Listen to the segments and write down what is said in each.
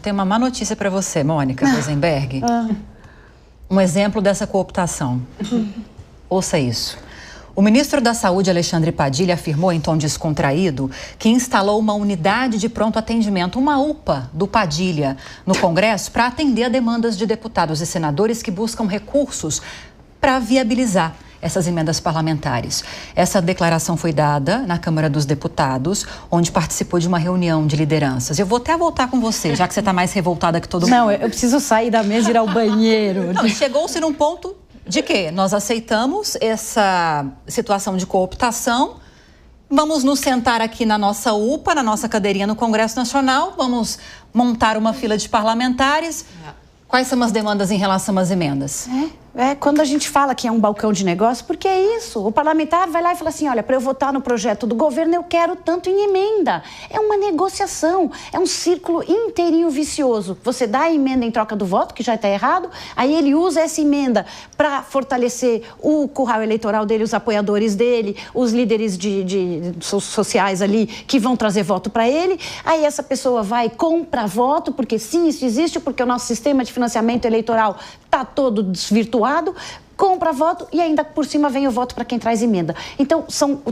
tenho uma má notícia para você, Mônica Rosenberg. Um exemplo dessa cooptação. Ouça isso. O ministro da Saúde, Alexandre Padilha, afirmou em tom descontraído que instalou uma unidade de pronto atendimento, uma UPA do Padilha, no Congresso para atender a demandas de deputados e senadores que buscam recursos para viabilizar essas emendas parlamentares. Essa declaração foi dada na Câmara dos Deputados, onde participou de uma reunião de lideranças. Eu vou até voltar com você, já que você está mais revoltada que todo mundo. Não, eu preciso sair da mesa e ir ao banheiro. Chegou-se num ponto de que nós aceitamos essa situação de cooptação, vamos nos sentar aqui na nossa UPA, na nossa cadeirinha no Congresso Nacional, vamos montar uma fila de parlamentares. Quais são as demandas em relação às emendas? Quando a gente fala que é um balcão de negócio, porque é isso. O parlamentar vai lá e fala assim, olha, para eu votar no projeto do governo, eu quero tanto em emenda. É uma negociação, é um círculo inteirinho vicioso. Você dá a emenda em troca do voto, que já está errado, aí ele usa essa emenda para fortalecer o curral eleitoral dele, os apoiadores dele, os líderes sociais ali que vão trazer voto para ele. Aí essa pessoa vai, compra voto, porque sim, isso existe, porque o nosso sistema de financiamento eleitoral está todo desvirtuado, compra voto e ainda por cima vem o voto para quem traz emenda. Então,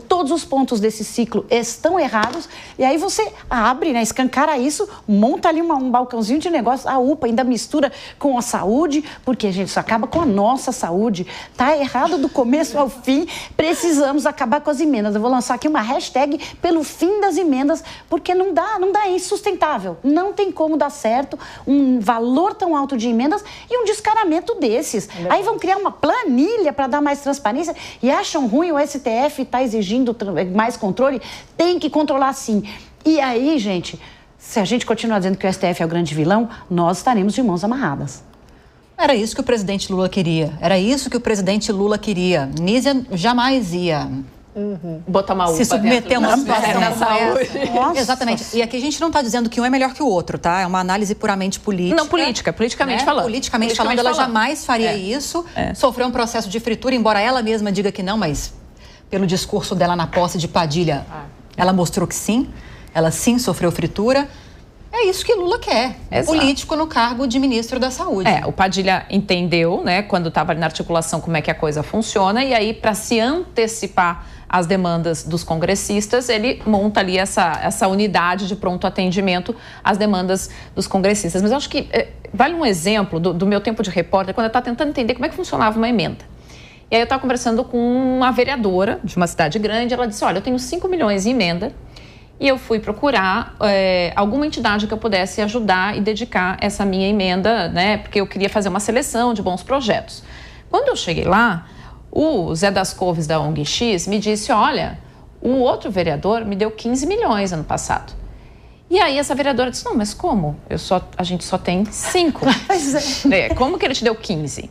todos os pontos desse ciclo estão errados e aí você abre, né, escancara isso, monta ali um balcãozinho de negócio, a UPA ainda mistura com a saúde, porque, gente, isso acaba com a nossa saúde. Tá errado do começo ao fim, precisamos acabar com as emendas. Eu vou lançar aqui uma hashtag pelo fim das emendas, porque não dá, é insustentável. Não tem como dar certo um valor tão alto de emendas e um descaramento desses. Aí vão criar uma planilha para dar mais transparência e acham ruim o STF está exigindo mais controle, tem que controlar sim. E aí, gente, se a gente continuar dizendo que o STF é o grande vilão, nós estaremos de mãos amarradas. Era isso que o presidente Lula queria. Nízia jamais ia botar uma UPA se submeter a uma situação da saúde. Exatamente. E aqui a gente não está dizendo que um é melhor que o outro, tá? É uma análise puramente política. Não, politicamente falando. Politicamente falando, ela jamais faria isso. Sofreu um processo de fritura, embora ela mesma diga que não, mas pelo discurso dela na posse de Padilha, ela mostrou que sim. Ela sim sofreu fritura. É isso que Lula quer. Político no cargo de ministro da Saúde. O Padilha entendeu, né, quando estava na articulação, como é que a coisa funciona. E aí, para se antecipar as demandas dos congressistas, ele monta ali essa unidade de pronto atendimento às demandas dos congressistas. Mas eu acho que vale um exemplo do meu tempo de repórter, quando eu estava tentando entender como é que funcionava uma emenda. E aí eu estava conversando com uma vereadora de uma cidade grande, ela disse, olha, eu tenho 5 milhões em emenda, e eu fui procurar alguma entidade que eu pudesse ajudar e dedicar essa minha emenda, né, porque eu queria fazer uma seleção de bons projetos. Quando eu cheguei lá, o Zé das Couves da ONG X me disse, olha, o outro vereador me deu 15 milhões ano passado. E aí essa vereadora disse, não, mas como? A gente só tem 5. Como que ele te deu 15?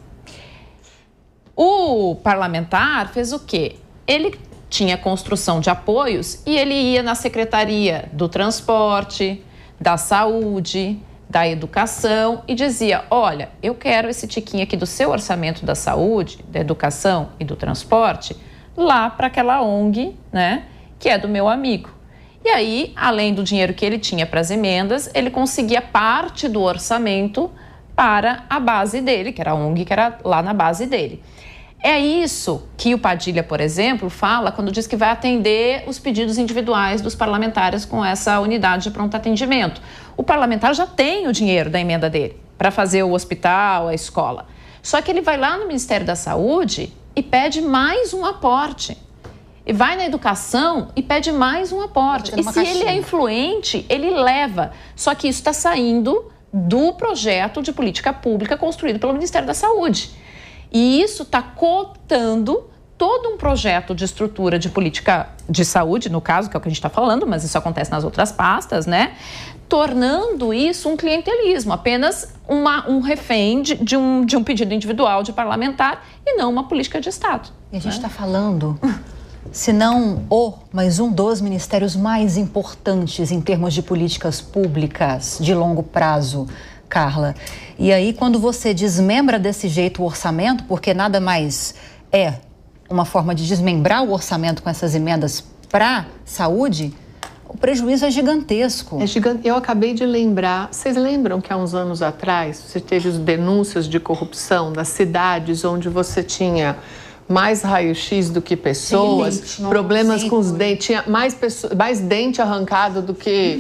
O parlamentar fez o quê? Ele tinha construção de apoios e ele ia na Secretaria do Transporte, da Saúde, da Educação e dizia, olha, eu quero esse tiquinho aqui do seu orçamento da saúde, da educação e do transporte lá para aquela ONG, né, que é do meu amigo. E aí, além do dinheiro que ele tinha para as emendas, ele conseguia parte do orçamento para a base dele, que era a ONG, que era lá na base dele. É isso que o Padilha, por exemplo, fala quando diz que vai atender os pedidos individuais dos parlamentares com essa unidade de pronto atendimento. O parlamentar já tem o dinheiro da emenda dele para fazer o hospital, a escola. Só que ele vai lá no Ministério da Saúde e pede mais um aporte. E vai na educação e pede mais um aporte. E se ele é influente, ele leva. Só que isso está saindo do projeto de política pública construído pelo Ministério da Saúde. E isso está cooptando todo um projeto de estrutura de política de saúde, no caso, que é o que a gente está falando, mas isso acontece nas outras pastas, né? Tornando isso um clientelismo, apenas um refém de um pedido individual de parlamentar e não uma política de Estado. E a gente está falando, se não mas um dos ministérios mais importantes em termos de políticas públicas de longo prazo, Carla. E aí, quando você desmembra desse jeito o orçamento, porque nada mais é uma forma de desmembrar o orçamento com essas emendas para saúde, O prejuízo é gigantesco. É gigante. Eu acabei de lembrar, vocês lembram que há uns anos atrás você teve as denúncias de corrupção das cidades onde você tinha mais raio-x do que pessoas, problemas com os dentes, tinha mais dente arrancado do que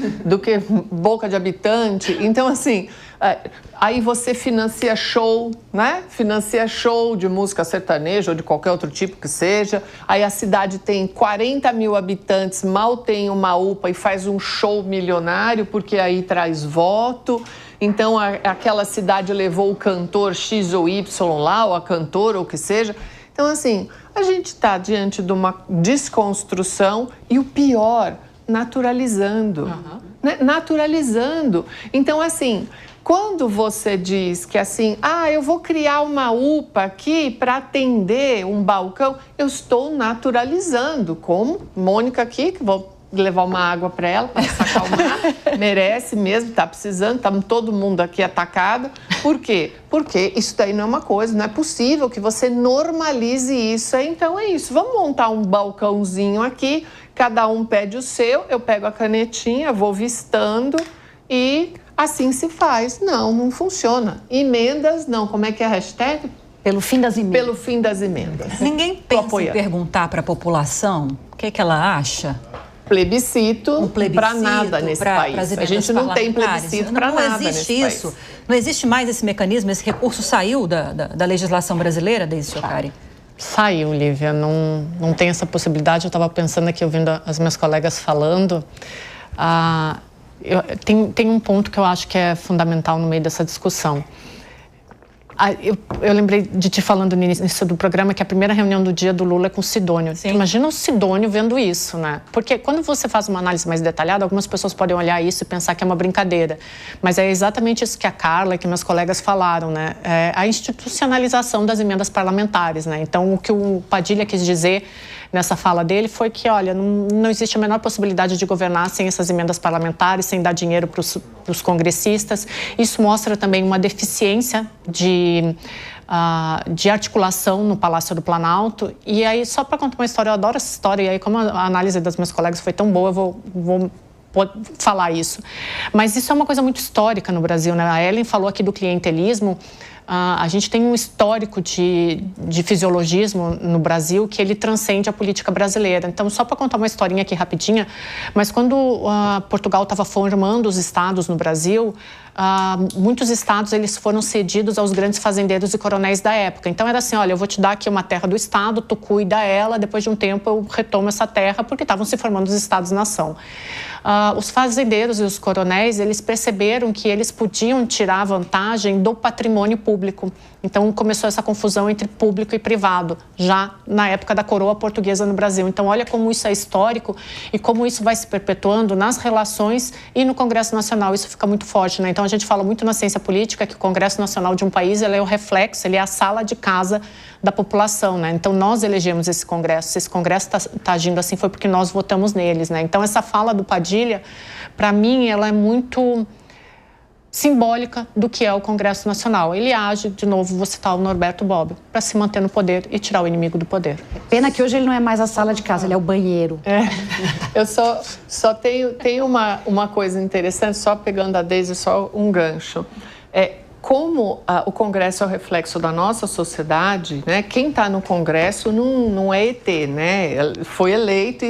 boca de habitante. Então, assim, aí você financia show, né? Financia show de música sertaneja ou de qualquer outro tipo que seja. Aí a cidade tem 40 mil habitantes, mal tem uma UPA e faz um show milionário, porque aí traz voto. Então, aquela cidade levou o cantor X ou Y lá, ou a cantora, ou o que seja. Então, assim, a gente está diante de uma desconstrução e o pior, naturalizando. Né? Naturalizando. Então, assim, quando você diz que, assim, eu vou criar uma UPA aqui para atender um balcão, eu estou naturalizando, como Mônica aqui, que vou levar uma água para ela, para se acalmar, merece mesmo, está precisando, estamos todo mundo aqui atacado. Por quê? Porque isso daí não é uma coisa, não é possível que você normalize isso. Então é isso, vamos montar um balcãozinho aqui, cada um pede o seu, eu pego a canetinha, vou vistando e assim se faz. Não funciona. Emendas, não. Como é que é a hashtag? Pelo fim das emendas. Pelo fim das emendas. Ninguém pensa em perguntar para a população o que ela acha? Plebiscito para nada nesse país. A gente não tem plebiscito para nada nesse país. Não existe mais esse mecanismo, esse recurso saiu da legislação brasileira, Deise Chocari? Saiu, Lívia, não tem essa possibilidade. Eu estava pensando aqui, ouvindo as minhas colegas falando, tem um ponto que eu acho que é fundamental no meio dessa discussão. Eu lembrei de te falando no início do programa que a primeira reunião do dia do Lula é com o Sidônio. Imagina o Sidônio vendo isso, né? Porque quando você faz uma análise mais detalhada, algumas pessoas podem olhar isso e pensar que é uma brincadeira. Mas é exatamente isso que a Carla e que meus colegas falaram, né? É a institucionalização das emendas parlamentares, né? Então, o que o Padilha quis dizer nessa fala dele foi que, olha, não existe a menor possibilidade de governar sem essas emendas parlamentares, sem dar dinheiro para os congressistas. Isso mostra também uma deficiência de articulação no Palácio do Planalto. E aí, só para contar uma história, eu adoro essa história, e aí como a análise das meus colegas foi tão boa, eu vou falar isso. Mas isso é uma coisa muito histórica no Brasil, né? A Ellen falou aqui do clientelismo. A gente tem um histórico de fisiologismo no Brasil que ele transcende a política brasileira. Então, só para contar uma historinha aqui rapidinha, mas quando Portugal estava formando os estados no Brasil, muitos estados eles foram cedidos aos grandes fazendeiros e coronéis da época. Então, era assim, olha, eu vou te dar aqui uma terra do estado, tu cuida ela, depois de um tempo eu retomo essa terra, porque estavam se formando os estados-nação. Os fazendeiros e os coronéis, eles perceberam que eles podiam tirar vantagem do patrimônio público. Então, começou essa confusão entre público e privado, já na época da coroa portuguesa no Brasil. Então, olha como isso é histórico e como isso vai se perpetuando nas relações e no Congresso Nacional. Isso fica muito forte, né? Então, a gente fala muito na ciência política que o Congresso Nacional de um país, ele é o reflexo, ele é a sala de casa da população, né? Então, nós elegemos esse Congresso. Se esse Congresso está agindo assim, foi porque nós votamos neles, né? Então, essa fala do Padilha, para mim, ela é muito simbólica do que é o Congresso Nacional. Ele age, de novo, vou citar o Norberto Bobbio, para se manter no poder e tirar o inimigo do poder. Pena que hoje ele não é mais a sala de casa, ele é o banheiro. Eu só tenho uma coisa interessante, só pegando a Deise, só um gancho. Como o Congresso é o reflexo da nossa sociedade, né? Quem está no Congresso não é ET, né? Foi eleito e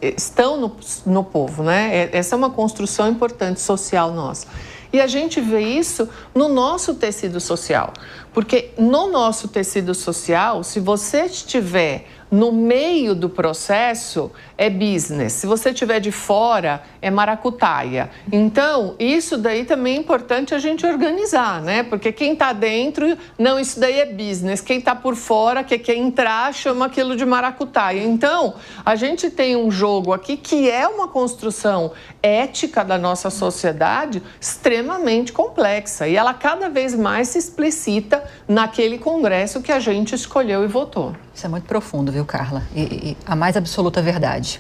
estão no povo, né? Essa é uma construção importante social nossa. E a gente vê isso no nosso tecido social. Porque no nosso tecido social, se você estiver no meio do processo, é business. Se você estiver de fora, é maracutaia. Então, isso daí também é importante a gente organizar, né? Porque quem está dentro, não, isso daí é business. Quem está por fora, que quer entrar, chama aquilo de maracutaia. Então, a gente tem um jogo aqui que é uma construção ética da nossa sociedade extremamente complexa. E ela cada vez mais se explicita naquele Congresso que a gente escolheu e votou. Isso é muito profundo, viu, Carla? E a mais absoluta verdade.